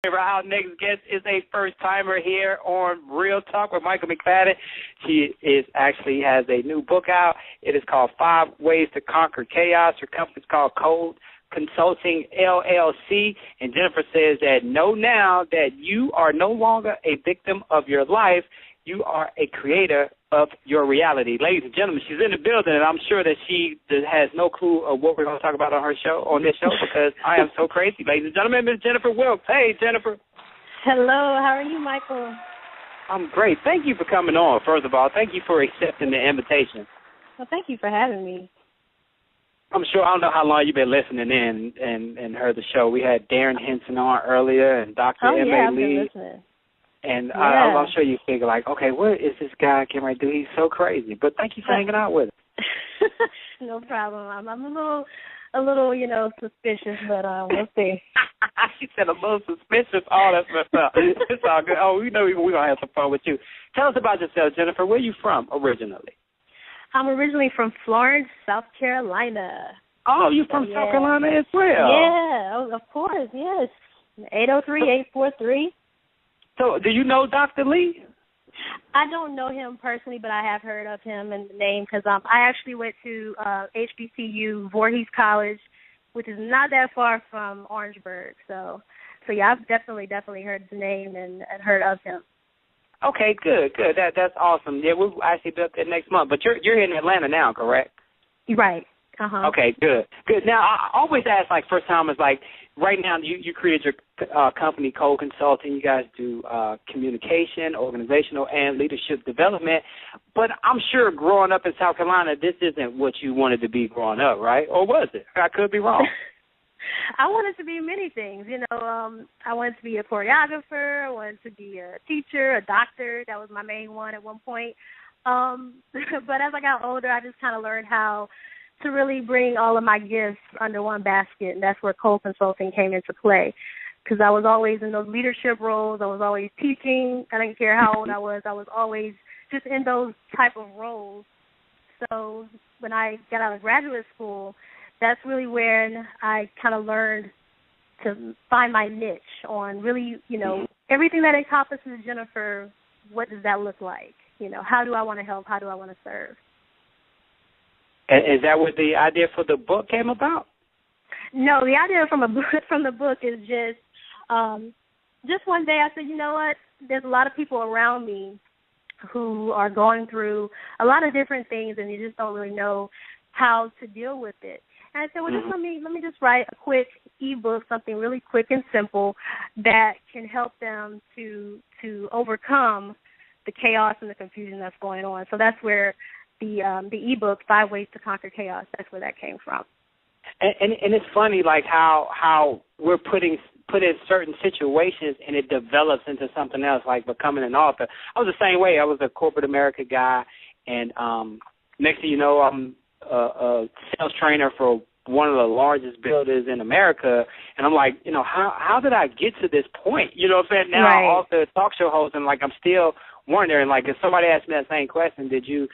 Our next guest is a first-timer here on Real Talk with Michael McFadden. She has a new book out. It is called 5 Ways to Conquer Chaos. Her company's called Code Consulting LLC. And Jennifer says that know now that you are no longer a victim of your life. You are a creator of your reality. Ladies and gentlemen, she's in the building, and I'm sure that she has no clue of what we're going to talk about on this show, because I am so crazy. Ladies and gentlemen, Ms. Jennifer Wilkes. Hey, Jennifer. Hello. How are you, Michael? I'm great. Thank you for coming on, first of all. Thank you for accepting the invitation. Well, thank you for having me. I'm sure, I don't know how long you've been listening in and heard the show. We had Darren Henson on earlier and Dr. Oh, yeah, M.A. I've Lee. been listening. And yeah. I'm sure you figure, like, okay, what is this guy getting ready to do? He's so crazy. But thank you for hanging out with us. No problem. I'm a little, suspicious, but we'll see. She said a little suspicious. Oh, that's messed up. It's all good. Oh, we know we're going to have some fun with you. Tell us about yourself, Jennifer. Where are you from originally? I'm originally from Florence, South Carolina. Oh, you're from South Carolina as well? Yeah, of course, yes. 803-843. So, do you know Dr. Lee? I don't know him personally, but I have heard of him and the name because I actually went to HBCU, Voorhees College, which is not that far from Orangeburg. So yeah, I've definitely heard the name and heard of him. Okay, good. That's awesome. Yeah, we'll actually be up there next month. But you're in Atlanta now, correct? Right. Uh-huh. Okay, good. Now, I always ask, like, first timers, like, right now you created your company, Code Consulting. You guys do communication, organizational, and leadership development. But I'm sure growing up in South Carolina, this isn't what you wanted to be growing up, right? Or was it? I could be wrong. I wanted to be many things. I wanted to be a choreographer. I wanted to be a teacher, a doctor. That was my main one at one point. But as I got older, I just kind of learned how to really bring all of my gifts under one basket, and that's where Code Consulting came into play. Because I was always in those leadership roles. I was always teaching. I didn't care how old I was. I was always just in those type of roles. So when I got out of graduate school, that's really when I kind of learned to find my niche on really, everything that encompasses Jennifer. What does that look like? How do I want to help? How do I want to serve? Is that what the idea for the book came about? No, the idea from the book is just one day I said, you know what? There's a lot of people around me who are going through a lot of different things, and you just don't really know how to deal with it. And I said, well, just let me just write a quick eBook, something really quick and simple that can help them to overcome the chaos and the confusion that's going on. So that's where the eBook, 5 Ways to Conquer Chaos, that's where that came from. And it's funny, like how we're put in certain situations and it develops into something else, like becoming an author. I was the same way. I was a corporate America guy, and next thing you know, I'm a sales trainer for one of the largest builders in America, and I'm like, how did I get to this point? You know what I'm saying? Now I'm also a talk show host, and like I'm still wondering, like, if somebody asked me that same question, did you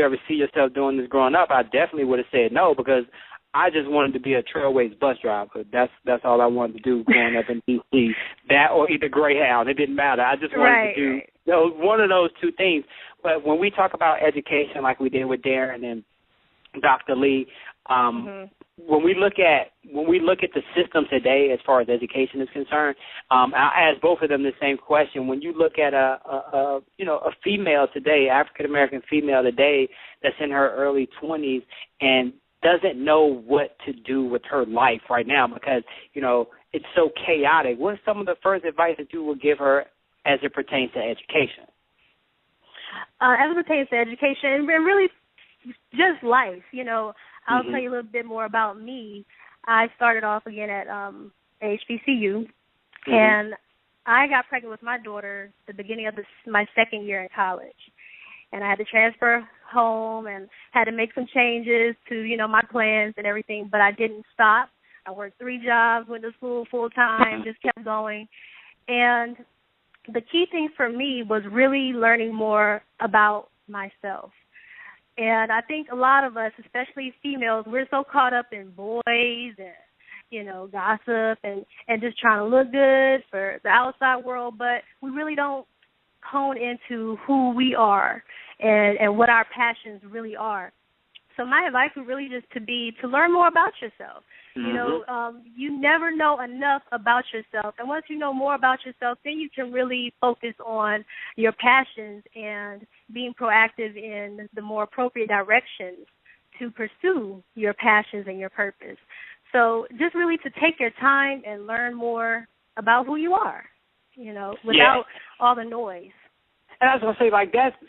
ever see yourself doing this growing up? I definitely would have said no, because I just wanted to be a Trailways bus driver. That's all I wanted to do growing up in D.C. That or either Greyhound. It didn't matter. I just wanted to do one of those two things. But when we talk about education, like we did with Darren and Dr. Lee, when we look at the system today as far as education is concerned, I ask both of them the same question. When you look at a female today, African American female today, that's in her early 20s and doesn't know what to do with her life right now because it's so chaotic, what's some of the first advice that you would give her as it pertains to education? As it pertains to education, and really just life, I'll tell you a little bit more about me. I started off again at HBCU, and I got pregnant with my daughter at the beginning of my second year in college. And I had to transfer home and had to make some changes to, my plans and everything, but I didn't stop. I worked 3 jobs, went to school full-time, just kept going. And the key thing for me was really learning more about myself. And I think a lot of us, especially females, we're so caught up in boys and, gossip and just trying to look good for the outside world, but we really don't hone into who we are and what our passions really are. So my advice would really just to learn more about yourself. Mm-hmm. You never know enough about yourself. And once you know more about yourself, then you can really focus on your passions and being proactive in the more appropriate directions to pursue your passions and your purpose. So just really to take your time and learn more about who you are, without all the noise. And I was going to say,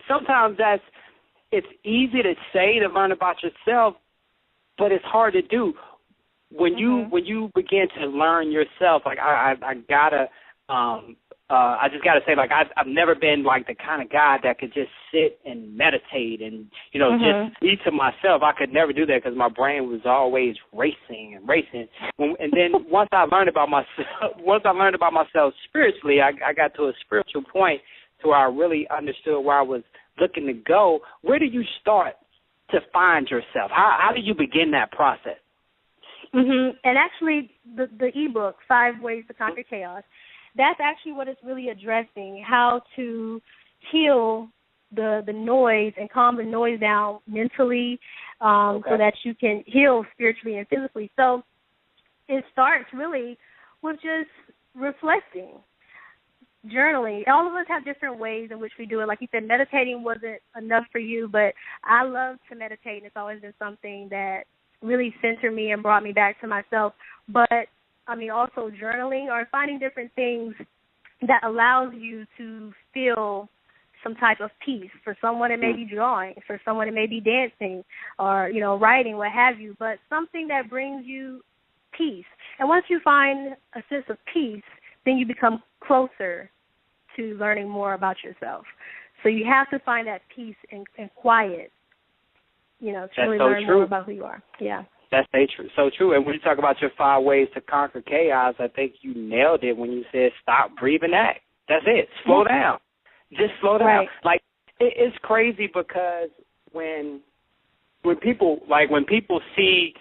sometimes it's easy to say to learn about yourself, but it's hard to do. When you begin to learn yourself, I just gotta say, I've never been the kind of guy that could just sit and meditate and just be to myself. I could never do that because my brain was always racing. And then once I learned about myself spiritually, I got to a spiritual point to where I really understood where I was looking to go. Where do you start to find yourself? How do you begin that process? And actually, the eBook, 5 Ways to Conquer Chaos, that's actually what it's really addressing, how to heal the noise and calm the noise down mentally so that you can heal spiritually and physically. So it starts really with just reflecting, journaling. All of us have different ways in which we do it. Like you said, meditating wasn't enough for you, but I love to meditate, and it's always been something that really centered me and brought me back to myself. But, also journaling or finding different things that allows you to feel some type of peace. For someone, it may be drawing. For someone, it may be dancing or, writing, what have you. But something that brings you peace. And once you find a sense of peace, then you become closer to learning more about yourself. So you have to find that peace and quiet, to really learn more about who you are. Yeah. That's so true. And when you talk about your 5 ways to conquer chaos, I think you nailed it when you said stop, breathe, and act. That's it. Slow down. Just slow down. Right. It's crazy because when people see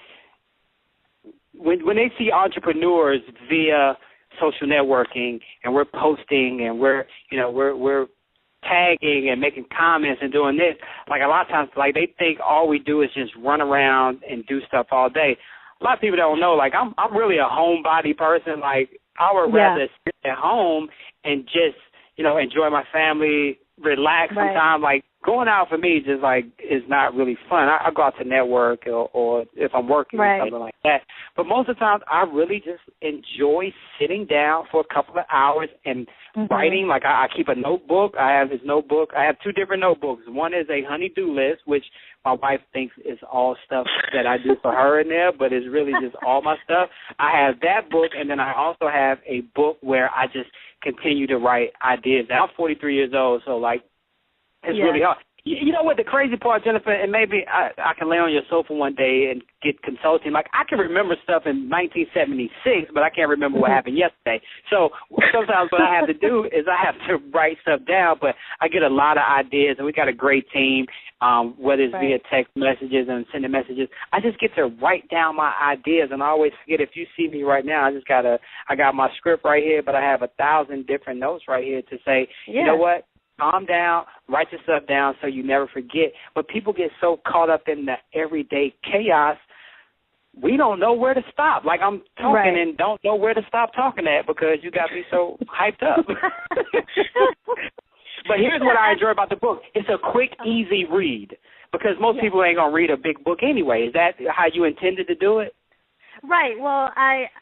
when they see entrepreneurs via social networking and we're posting and we're tagging and making comments and doing this, a lot of times, they think all we do is just run around and do stuff all day. A lot of people don't know, I'm really a homebody person. I would rather sit at home and just, enjoy my family, relax sometimes. Going out for me just is not really fun. I go out to network or if I'm working or something like that. But most of the time, I really just enjoy sitting down for a couple of hours and writing. I keep a notebook. I have this notebook. I have 2 different notebooks. One is a honey-do list, which my wife thinks is all stuff that I do for her in there, but it's really just all my stuff. I have that book, and then I also have a book where I just continue to write ideas. Now, I'm 43 years old, so it's really hard. You know what the crazy part, Jennifer, and maybe I can lay on your sofa one day and get consulting. I can remember stuff in 1976, but I can't remember what happened yesterday. So sometimes what I have to do is I have to write stuff down, but I get a lot of ideas, and we got a great team, whether it's via text messages and sending messages. I just get to write down my ideas, and I always forget. If you see me right now, I got my script right here, but I have 1,000 different notes right here to say, you know what? Calm down, write your stuff down so you never forget. But people get so caught up in the everyday chaos, we don't know where to stop. I'm talking and don't know where to stop talking at because you got me so hyped up. But here's what I enjoy about the book. It's a quick, easy read because most people ain't going to read a big book anyway. Is that how you intended to do it? Right. Well,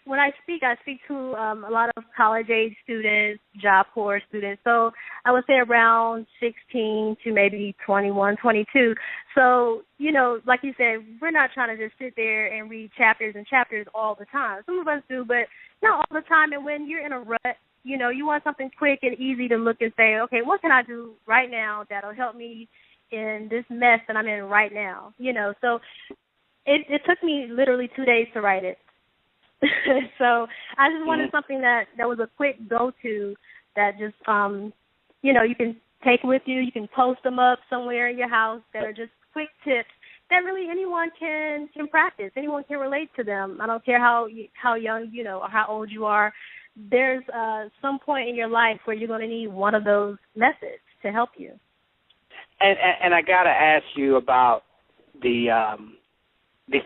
when I speak to a lot of college-age students, Job Corps students. So I would say around 16 to maybe 21, 22. So, like you said, we're not trying to just sit there and read chapters and chapters all the time. Some of us do, but not all the time. And when you're in a rut, you want something quick and easy to look and say, okay, what can I do right now that'll help me in this mess that I'm in right now? So It took me literally 2 days to write it. So I just wanted something that was a quick go-to that just, you can take with you. You can post them up somewhere in your house that are just quick tips that really anyone can practice. Anyone can relate to them. I don't care how young, or how old you are. There's some point in your life where you're going to need one of those methods to help you. And I got to ask you about the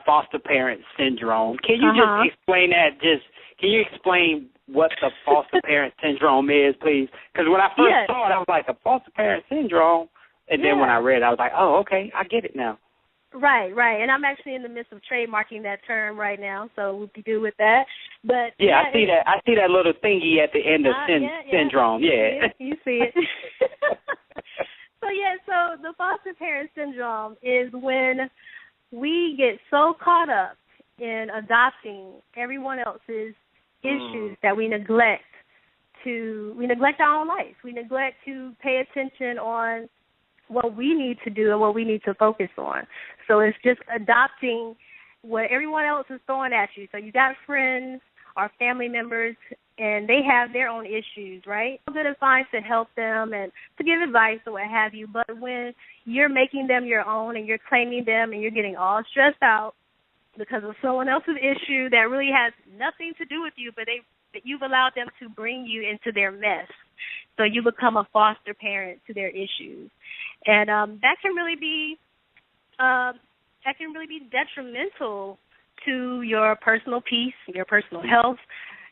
foster parent syndrome. Can you just explain that? Can you explain what the foster parent syndrome is, please? Because when I first saw it, I was like, the foster parent syndrome. And then when I read it, I was like, oh, okay, I get it now. Right. And I'm actually in the midst of trademarking that term right now, so we'll be good with that. But I see that. I see that little thingy at the end of syndrome. Yeah. You see it. So the foster parent syndrome is when we get so caught up in adopting everyone else's issues that we neglect our own life. We neglect to pay attention on what we need to do and what we need to focus on. So it's just adopting what everyone else is throwing at you. So you got friends or family members, and they have their own issues, right? Good advice to help them and to give advice or what have you. But when you're making them your own and you're claiming them and you're getting all stressed out because of someone else's issue that really has nothing to do with you, but you've allowed them to bring you into their mess. So you become a foster parent to their issues. And that can really be detrimental to your personal peace, your personal health,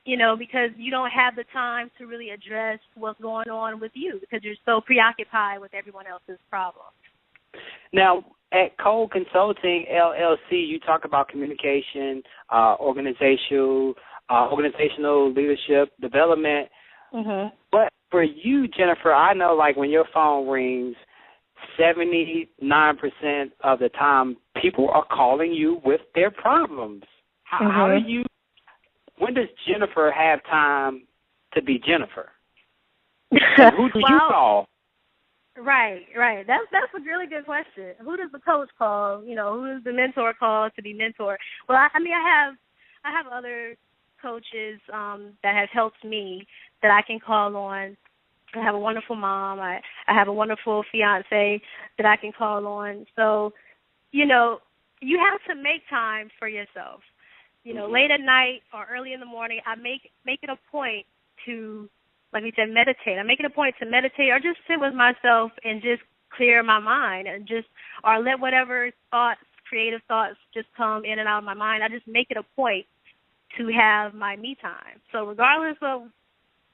because you don't have the time to really address what's going on with you because you're so preoccupied with everyone else's problems. Now, at Cole Consulting, LLC, you talk about communication, organizational leadership, development. Mm-hmm. But for you, Jennifer, I know like when your phone rings, 79% of the time people are calling you with their problems. How do you? When does Jennifer have time to be Jennifer? And who do you call? Right. That's a really good question. Who does the coach call? Who does the mentor call to be mentor? Well, I have other coaches that have helped me that I can call on. I have a wonderful mom. I have a wonderful fiance that I can call on. So, you have to make time for yourself. Late at night or early in the morning, I make it a point to, like we said, meditate. I make it a point to meditate or just sit with myself and just clear my mind and or let whatever creative thoughts just come in and out of my mind. I just make it a point to have my me time. So regardless of,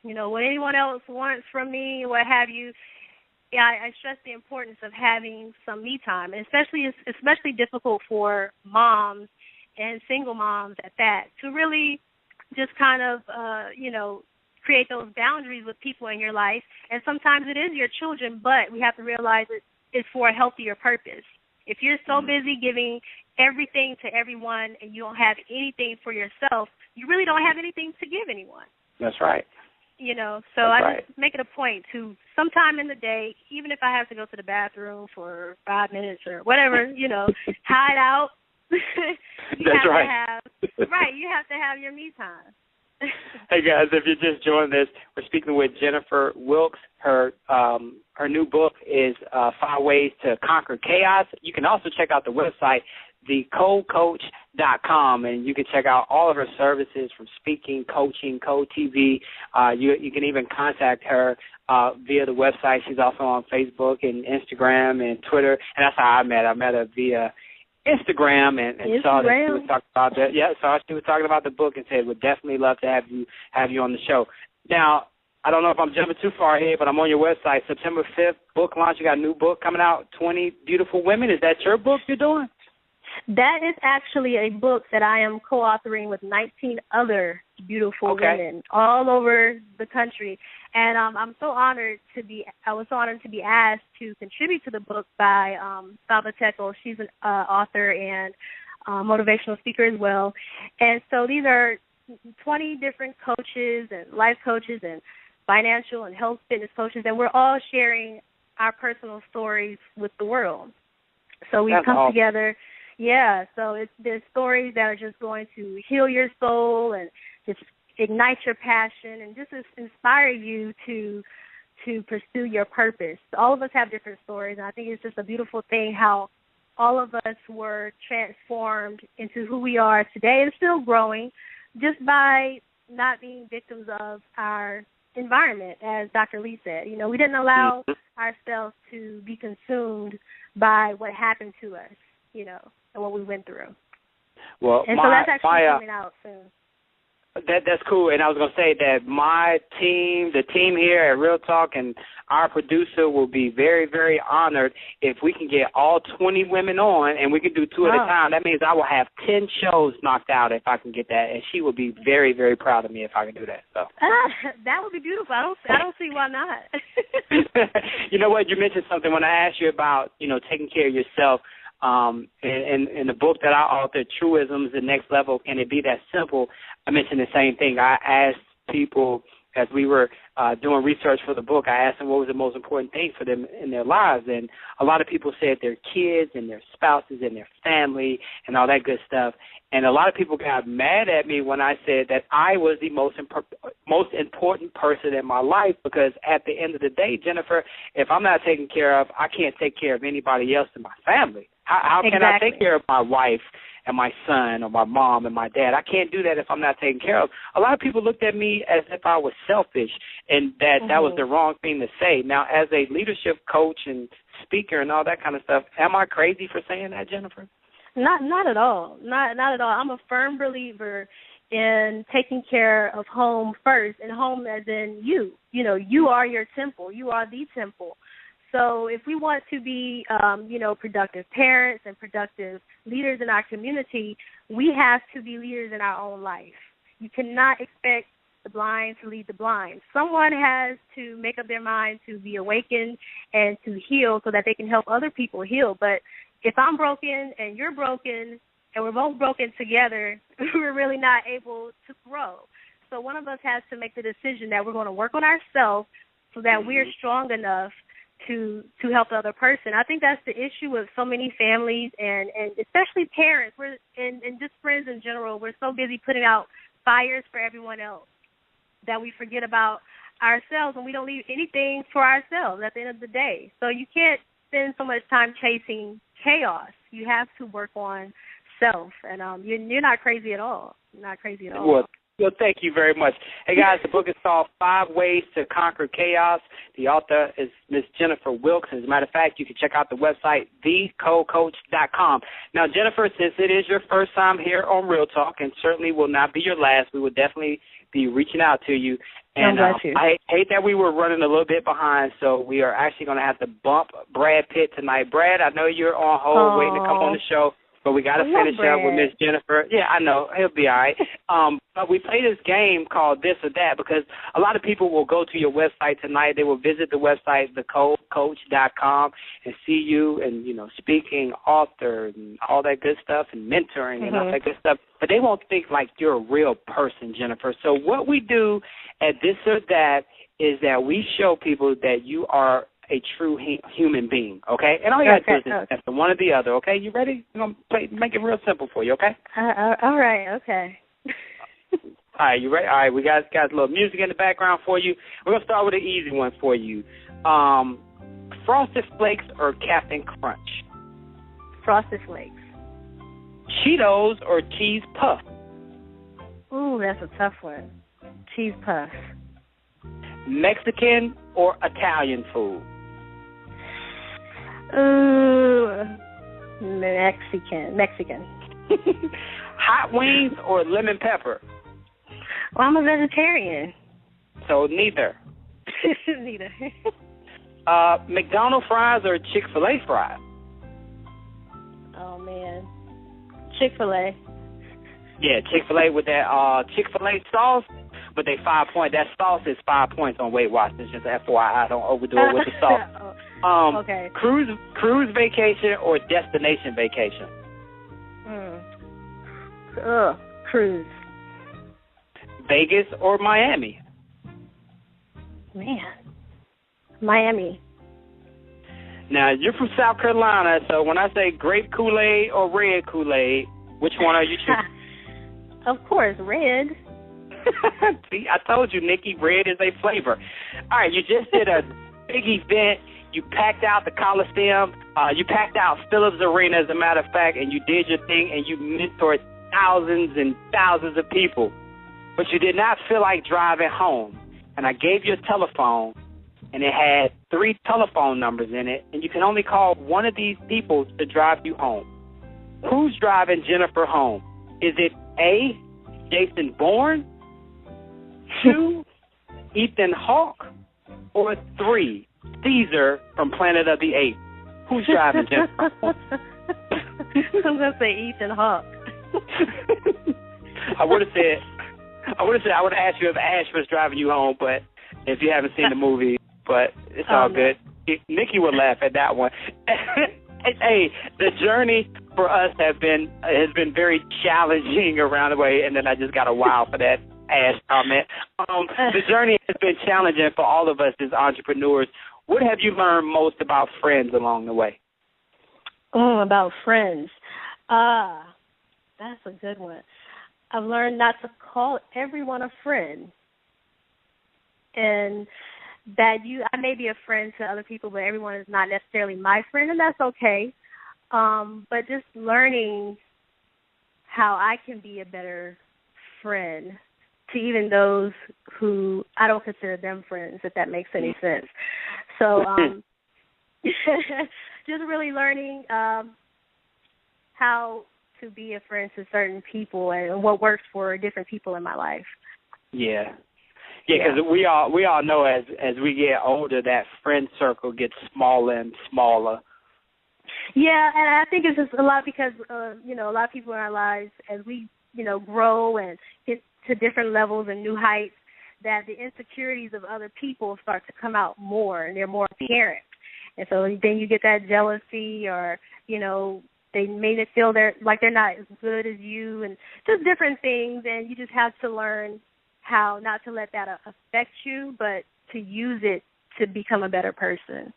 what anyone else wants from me, what have you, I stress the importance of having some me time. And especially difficult for moms and single moms at that, to really just kind of, create those boundaries with people in your life. And sometimes it is your children, but we have to realize it's for a healthier purpose. If you're so busy giving everything to everyone and you don't have anything for yourself, you really don't have anything to give anyone. That's right. Just make it a point to sometime in the day, even if I have to go to the bathroom for 5 minutes or whatever, hide out. That's right. You have to have your me time. Hey guys, if you're just joining us, we're speaking with Jennifer Wilkes. Her new book is 5 Ways to Conquer Chaos. You can also check out the website, thecodecoach.com, and you can check out all of her services from speaking, coaching, Code TV. You can even contact her via the website. She's also on Facebook and Instagram and Twitter, and that's how I met her. I met her via Instagram and saw that she was talking about that. Yeah, saw she was talking about the book and said, "Would definitely love to have you on the show." Now, I don't know if I'm jumping too far ahead, but I'm on your website, September 5th, book launch. You got a new book coming out, 20 Beautiful Women. Is that your book you're doing? That is actually a book that I am co-authoring with 19 other beautiful women all over the country. And I was so honored to be asked to contribute to the book by Saba Tekel. She's an author and motivational speaker as well. And so these are 20 different coaches and life coaches and financial and health fitness coaches, and we're all sharing our personal stories with the world. So we've come together. Yeah, so there's stories that are just going to heal your soul and just ignite your passion and just inspire you to pursue your purpose. All of us have different stories, and I think it's just a beautiful thing how all of us were transformed into who we are today and still growing just by not being victims of our environment, as Dr. Lee said. You know, we didn't allow ourselves to be consumed by what happened to us, you know, and what we went through. Well, and so that's actually coming out soon. That's cool, and I was going to say that my team, the team here at Real Talk, and our producer will be very, very honored if we can get all 20 women on, and we can do 2 at a time. That means I will have 10 shows knocked out if I can get that, and she will be very, very proud of me if I can do that. So that would be beautiful. I don't see why not. You know what? You mentioned something when I asked you about, you know, taking care of yourself. In the book that I authored, Truisms, The Next Level, Can It Be That Simple? I mentioned the same thing. I asked people as we were doing research for the book, I asked them what was the most important thing for them in their lives. And a lot of people said their kids and their spouses and their family and all that good stuff. And a lot of people got mad at me when I said that I was the most important person in my life, because at the end of the day, Jennifer, if I'm not taken care of, I can't take care of anybody else in my family. How can I take care of my wife and my son or my mom and my dad? I can't do that if I'm not taken care of. A lot of people looked at me as if I was selfish, and that was the wrong thing to say. Now, as a leadership coach and speaker and all that kind of stuff, am I crazy for saying that, Jennifer? Not at all. Not at all. I'm a firm believer in taking care of home first, and home as in you. You know, you are your temple. You are the temple. So if we want to be, productive parents and productive leaders in our community, we have to be leaders in our own life. You cannot expect the blind to lead the blind. Someone has to make up their mind to be awakened and to heal so that they can help other people heal. But if I'm broken and you're broken and we're both broken together, we're really not able to grow. So one of us has to make the decision that we're going to work on ourselves so that we're strong enough to help the other person. I think that's the issue with so many families and especially parents. And just friends in general. We're so busy putting out fires for everyone else that we forget about ourselves, and we don't leave anything for ourselves at the end of the day. So you can't spend so much time chasing chaos. You have to work on self, and you're not crazy at all. You're not crazy at all. Well, thank you very much. Hey, guys, the book is called 5 Ways to Conquer Chaos. The author is Miss Jennifer Wilkes. As a matter of fact, you can check out the website, thecocoach.com. Now, Jennifer, since it is your first time here on Real Talk, and certainly will not be your last, we will definitely be reaching out to you. And I hate that we were running a little bit behind, so we are actually going to have to bump Brad Pitt tonight. Brad, I know you're on hold waiting to come on the show, but we got to finish up with Miss Jennifer. Yeah, I know. He'll be all right. But we play this game called This or That because a lot of people will go to your website tonight. They will visit the website, thecocoach.com, and see you and, speaking, author, and all that good stuff, and mentoring and all that good stuff. But they won't think like you're a real person, Jennifer. So what we do at This or That is that we show people that you are a true human being, okay? And all you got to do is answer one or the other, okay? You ready? I'm going to make it real simple for you, okay? All right, okay. All right, you ready? All right, we got a little music in the background for you. We're going to start with an easy one for you. Frosted Flakes or Captain Crunch? Frosted Flakes. Cheetos or Cheese Puff? Ooh, that's a tough one. Cheese Puff. Mexican or Italian food? Mexican. Hot wings or lemon pepper? Well, I'm a vegetarian. So neither. Neither. McDonald's fries or Chick-fil-A fries? Oh, man. Chick-fil-A. Yeah, Chick-fil-A with that Chick-fil-A sauce. But they 5 points. That sauce is 5 points on Weight Watchers. Just FYI, don't overdo it with the sauce. Okay. Cruise vacation or destination vacation? Cruise. Vegas or Miami? Man, Miami. Now, you're from South Carolina, so when I say grape Kool-Aid or red Kool-Aid, which one are you choosing? Of course, red. See, I told you, Nikki, red is a flavor. All right, you just did a big event. You packed out the Coliseum. You packed out Phillips Arena, as a matter of fact, and you did your thing, and you mentored thousands and thousands of people. But you did not feel like driving home. And I gave you a telephone, and it had 3 telephone numbers in it, and you can only call one of these people to drive you home. Who's driving Jennifer home? Is it A, Jason Bourne, 2, Ethan Hawke, or 3, Caesar from Planet of the Apes? Who's driving Jennifer home? I'm going to say Ethan Hawke. I would have asked you if Ash was driving you home, but if you haven't seen the movie, but it's all good. Nikki would laugh at that one. Hey, the journey for us has been very challenging around the way, and then I just got a wow for that Ash comment. The journey has been challenging for all of us as entrepreneurs. What have you learned most about friends along the way? Oh, about friends. That's a good one. I've learned not to call everyone a friend, and that I may be a friend to other people, but everyone is not necessarily my friend, and that's okay. But just learning how I can be a better friend to even those who I don't consider them friends, if that makes any sense. So just really learning how to be a friend to certain people and what works for different people in my life. Yeah, because we all know as we get older, that friend circle gets smaller and smaller. Yeah, and I think it's just a lot because a lot of people in our lives, as we grow and get to different levels and new heights, that the insecurities of other people start to come out more, and they're more apparent. And so then you get that jealousy, or they made it feel like they're not as good as you, and just different things. And you just have to learn how not to let that affect you, but to use it to become a better person.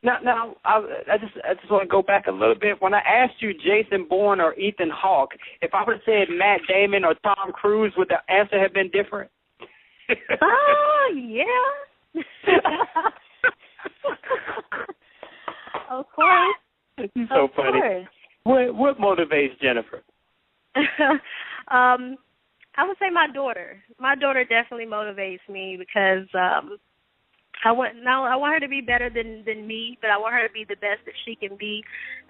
Now, I just want to go back a little bit. When I asked you Jason Bourne or Ethan Hawke, if I would have said Matt Damon or Tom Cruise, would the answer have been different? Oh, yeah. Of course. It's so funny. What motivates Jennifer? I would say my daughter. My daughter definitely motivates me because I want her to be better than me, but I want her to be the best that she can be.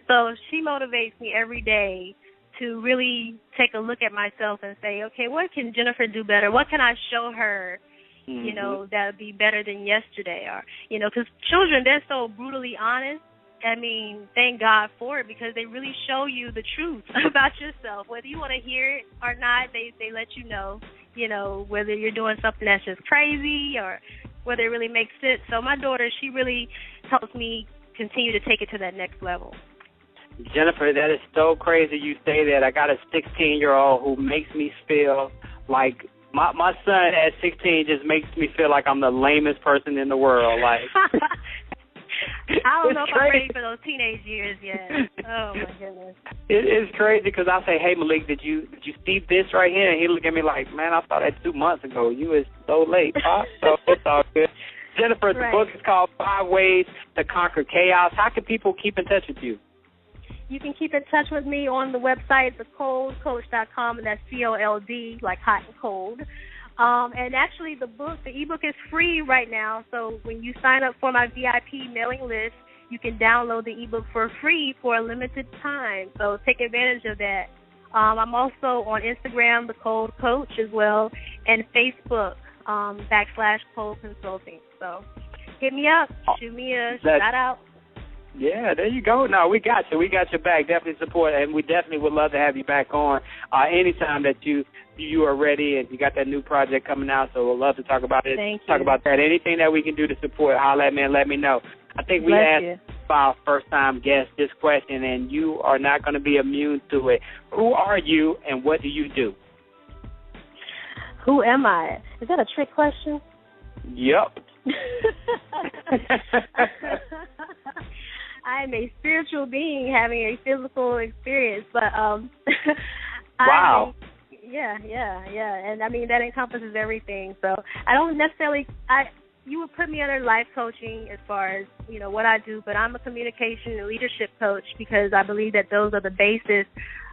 So she motivates me every day to really take a look at myself and say, okay, what can Jennifer do better? What can I show her, that would be better than yesterday? Or, because children, they're so brutally honest. I mean, thank God for it, because they really show you the truth about yourself. Whether you want to hear it or not, they let you know, whether you're doing something that's just crazy or whether it really makes sense. So my daughter, she really helps me continue to take it to that next level. Jennifer, that is so crazy you say that. I got a 16-year-old who makes me feel like my son at 16 just makes me feel like I'm the lamest person in the world. Like I don't know if I'm ready for those teenage years yet. Oh my goodness. It's crazy because I say, hey Malik, did you see this right here? And he look at me like, man, I saw that 2 months ago. You was so late, Pop. So it's all good. Jennifer, the book is called 5 Ways to Conquer Chaos. How can people keep in touch with you? You can keep in touch with me on the website, thecoldcoach.com, and that's COLD, like hot and cold. And actually, the ebook is free right now. So when you sign up for my VIP mailing list, you can download the ebook for free for a limited time. So take advantage of that. I'm also on Instagram, The Cold Coach, as well, and Facebook, /Cold Consulting. So hit me up, shoot me a shout out. Yeah, there you go. No, we got you. We got your back. Definitely support, and we definitely would love to have you back on anytime that you are ready and you got that new project coming out. So we'll love to talk about it. Thank you. Talk about that. Anything that we can do to support, holler at me and let me know. I think we asked our first-time guest this question, and you are not going to be immune to it. Who are you, and what do you do? Who am I? Is that a trick question? Yep. I'm a spiritual being having a physical experience, but wow. Yeah, and I mean that encompasses everything. So I don't necessarily you would put me under life coaching as far as, what I do, but I'm a communication and leadership coach because I believe that those are the basis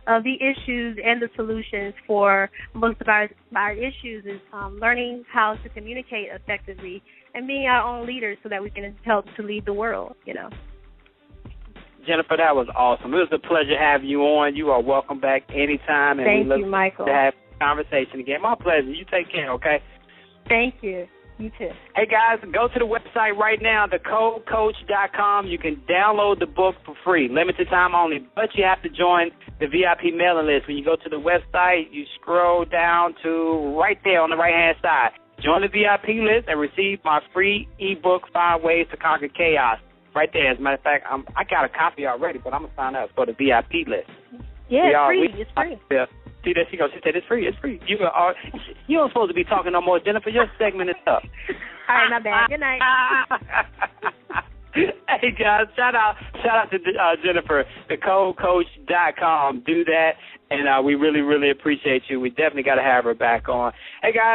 of the issues and the solutions for most of our issues is learning how to communicate effectively and being our own leaders so that we can help to lead the world, Jennifer, that was awesome. It was a pleasure having you on. You are welcome back anytime. And Thank we look you, Michael. to have a conversation again. My pleasure. You take care, okay? Thank you. You too. Hey, guys, go to the website right now, thecodecoach.com. You can download the book for free, limited time only, but you have to join the VIP mailing list. When you go to the website, you scroll down to right there on the right-hand side. Join the VIP list and receive my free eBook, 5 Ways to Conquer Chaos. Right there. As a matter of fact, I got a copy already, but I'm going to sign up for the VIP list. Yeah, it's free. Yeah. See, there she goes. She said, it's free. It's free. You don't supposed to be talking no more, Jennifer. Your segment is up. All right, my bad. Good night. Hey, guys, shout out to Jennifer, thecodecoach.com. Do that, and we really, really appreciate you. We definitely got to have her back on. Hey, guys.